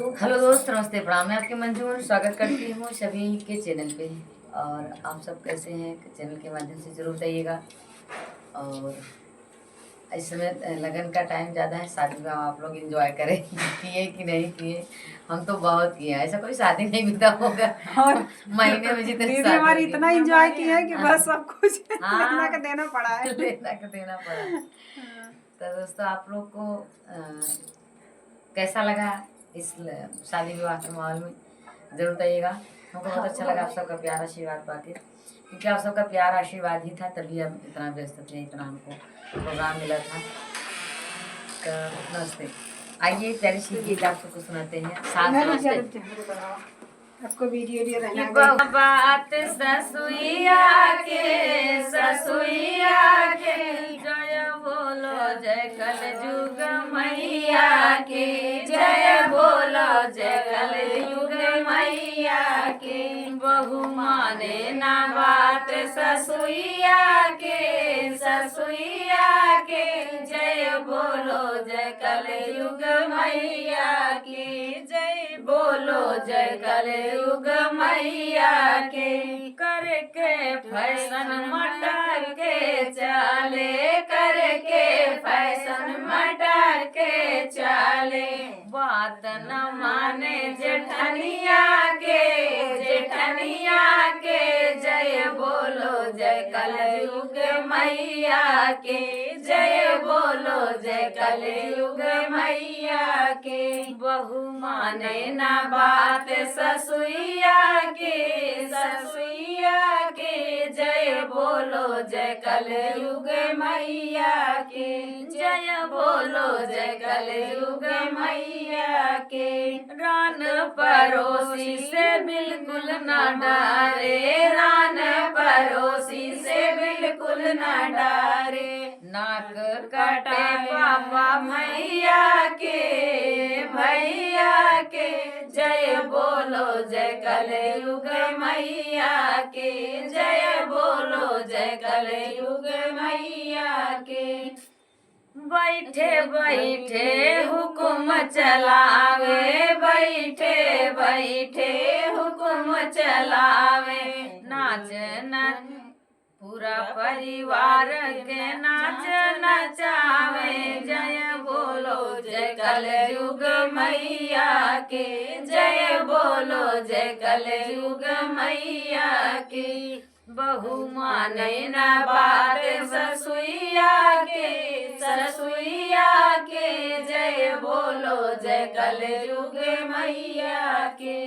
Hello दोस्त, नमस्ते, प्रणाम। मैं आपके मंजू स्वागत करती हूँ सभी के चैनल पे। और आप सब कैसे हैं, चैनल के माध्यम से ज़रूर बताइएगा। और इस समय लगन का टाइम ज़्यादा है, शादी विवाह आप लोग एंजॉय करें किए कि नहीं किए। हम तो बहुत किए हैं, ऐसा कोई शादी नहीं बीता होगा और महीने में जितने दीदी शादी हमारी होगी। इतना एंजॉय किया है कि बस सब कुछ लेना हाँ का देना पड़ा है। लेना का देना पड़ा। तो दोस्तों, आप लोग को कैसा लगा इस शादी विवाह के माहौल में, जरूर बताइएगा। हमको बहुत अच्छा लगा आप सबका प्यार आशीर्वाद पाके, क्योंकि आप सबका प्यार आशीर्वाद ही था तभी हम इतना व्यस्त थे, इतना हमको प्रोग्राम मिला था। तो नमस्ते, आइए प्यारी सी गीत आप सबको सुनाते हैं साथ। आपको वीडियो रहना बात ससुइया के जय बोलो, जय कल जुग मैया के जय बोलो, जय कल जुग मैया के। बहु माने ना बात ससुइया के जय बोलो, जय कल जुग मैया के जय बोलो, जय कल युग मैया के। करके फैशन मटर के चाले, करके फैशन मटर के चाले। बात न माने जेठनिया के जय बोलो, जय कल युग मैया के जय बोलो, जय कल युग मैया के। बहु माने ना बात ससुइया के जय बोलो, जय कल युग मैया के जय बोलो, जय कल युग मैया के। रान पड़ोसी से बिल्कुल न डरे, रान पड़ोसी से बिल्कुल न डरे। नाक कटे पापा भैया के जय बोलो, जय कल युग मैया के जय बोलो, जय कल युग मैया के। बैठे बैठे हुकुम चलावे, बैठे बैठे हुकुम चलावे। नाच पूरा परिवार के नाच नचावे। जय बोलो, जय कल युग मैया के जय बोलो, जय कल युग मैया के। बहु माने ना बात ससुइया के जय बोलो, जय कल युग मैया के।